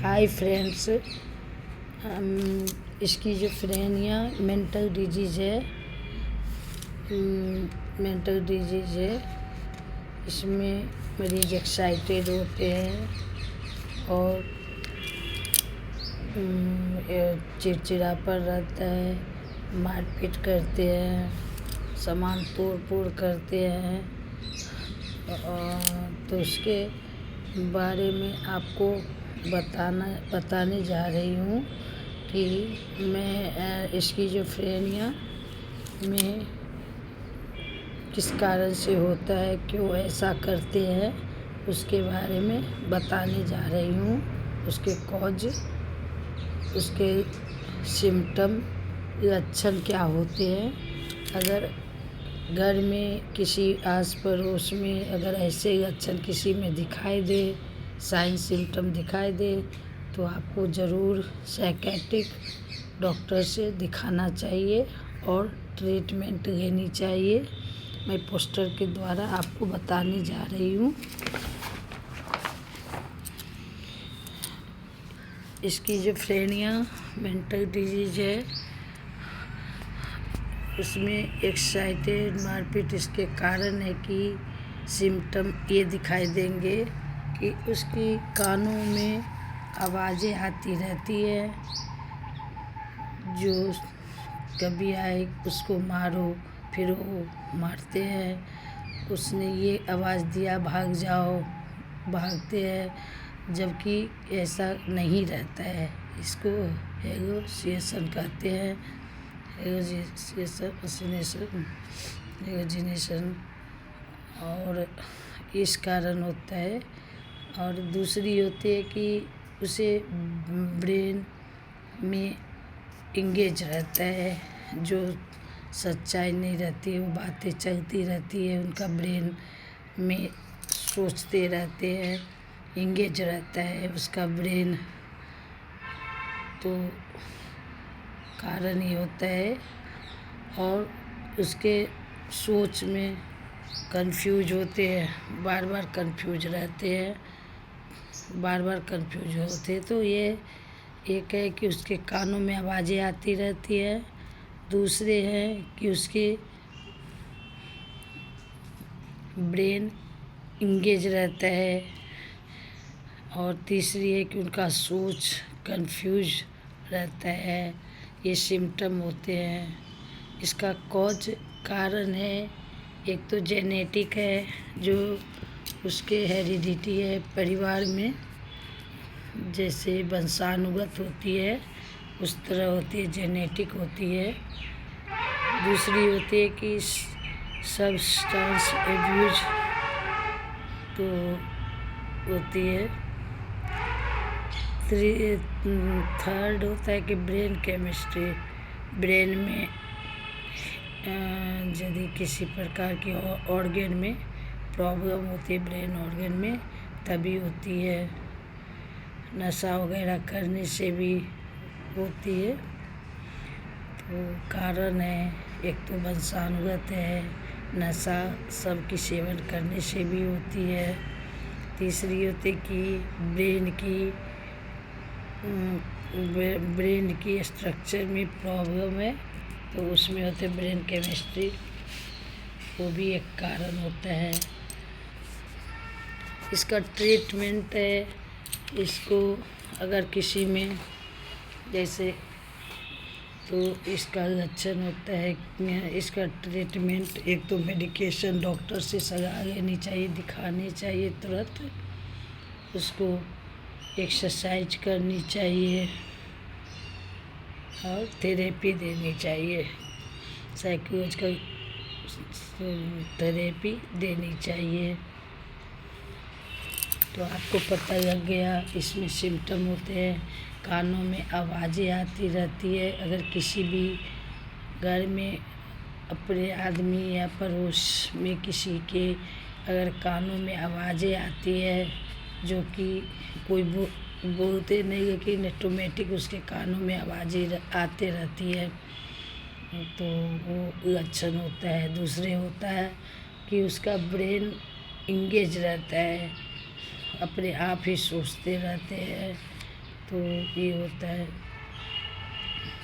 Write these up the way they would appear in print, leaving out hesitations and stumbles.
Hi friends, schizophrenia mental disease है। Mental disease है। इसमें मरीज एक्साइटेड होते हैं और चिड़चिड़ापन रहता है, मारपीट करते हैं, सामान तोड़ करते हैं। तो उसके बारे में आपको बताने जा रही हूँ कि मैं स्किज़ोफ्रेनिया में किस कारण से होता है, क्यों ऐसा करते हैं, उसके बारे में बताने जा रही हूँ। उसके कॉज, उसके सिम्टम, लक्षण क्या होते हैं। अगर घर में किसी आस पड़ोस में अगर ऐसे लक्षण किसी में दिखाई दे, साइन सिम्टम दिखाई दे, तो आपको ज़रूर साइकियाट्रिक डॉक्टर से दिखाना चाहिए और ट्रीटमेंट लेनी चाहिए। मैं पोस्टर के द्वारा आपको बताने जा रही हूँ। स्किज़ोफ्रेनिया मेंटल डिजीज़ है। उसमें एक्साइटेड, मारपीट इसके कारण है कि सिम्टम ये दिखाई देंगे कि उसकी कानों में आवाज़ें आती रहती है, जो कभी आए उसको मारो, फिर वो मारते हैं। उसने ये आवाज़ दिया, भाग जाओ, भागते हैं, जबकि ऐसा नहीं रहता है। इसको हेलुसिनेशन कहते हैं। हेलुसिनेशन और इस कारण होता है। और दूसरी होती है कि उसे ब्रेन में इंगेज रहता है, जो सच्चाई नहीं रहती है, वो बातें चलती रहती है, उनका ब्रेन में सोचते रहते हैं, इंगेज रहता है उसका ब्रेन। तो कारण ही होता है। और उसके सोच में कंफ्यूज होते हैं, बार बार कंफ्यूज रहते हैं, तो ये एक है कि उसके कानों में आवाज़ें आती रहती है। दूसरे हैं कि उसके ब्रेन इंगेज रहता है। और तीसरी है कि उनका सोच कंफ्यूज रहता है। ये सिम्टम होते हैं। इसका कॉज कारण है, एक तो जेनेटिक है, जो उसके हेरिडिटी है, परिवार में जैसे वंशानुगत होती है उस तरह होती है, जेनेटिक होती है। दूसरी होती है कि सब्सटेंस एब्यूज तो होती है। थर्ड होता है कि ब्रेन केमिस्ट्री, ब्रेन में यदि किसी प्रकार की ऑर्गन में प्रॉब्लम होती है, ब्रेन ऑर्गन में, तभी होती है। नशा वगैरह करने से भी होती है। तो कारण है, एक तो वंशानुगत है, नशा सबकी सेवन करने से भी होती है। तीसरी होती है कि ब्रेन की स्ट्रक्चर में प्रॉब्लम है, तो उसमें होते ब्रेन केमिस्ट्री, वो भी एक कारण होता है। इसका ट्रीटमेंट है, इसको अगर किसी में जैसे, तो इसका लक्षण होता है, इसका ट्रीटमेंट एक तो मेडिकेशन डॉक्टर से सलाह लेनी चाहिए, दिखानी चाहिए तुरंत। उसको एक्सरसाइज करनी चाहिए और थेरेपी देनी चाहिए, साइकोलॉजिकल थेरेपी देनी चाहिए। तो आपको पता लग गया। इसमें सिम्टम होते हैं, कानों में आवाज़ें आती रहती है। अगर किसी भी घर में अपने आदमी या पड़ोस में किसी के अगर कानों में आवाज़ें आती है, जो कि कोई बोलते नहीं, लेकिन ऑटोमेटिक उसके कानों में आवाज़ें आते रहती है, तो वो लक्षण होता है। दूसरे होता है कि उसका ब्रेन इंगेज रहता है, अपने आप ही सोचते रहते हैं, तो ये होता है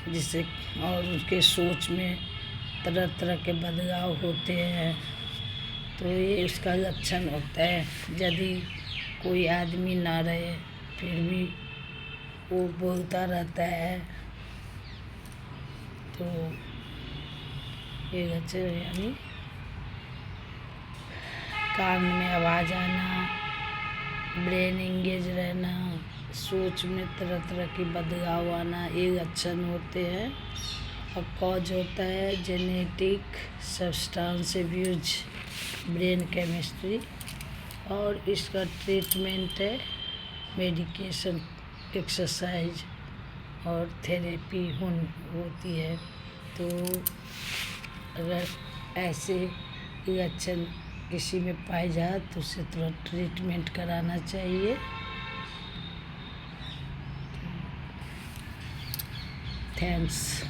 जिससे, और उसके सोच में तरह तरह के बदलाव होते हैं। तो ये उसका लक्षण होता है। यदि कोई आदमी ना रहे फिर भी वो बोलता रहता है, तो ये लक्षण यानी कान में आवाज़ आना, ब्रेन इंगेज रहना, सोच में तरह तरह की बदलाव आना, ये लक्षण होते हैं। और कॉज होता है genetic, substance abuse, brain chemistry. और इसका ट्रीटमेंट है मेडिकेशन, एक्सरसाइज और थेरेपी होती है। तो अगर ऐसे लक्षण किसी में पाए जाए तो उसे तुरंत ट्रीटमेंट कराना चाहिए। थैंक्स।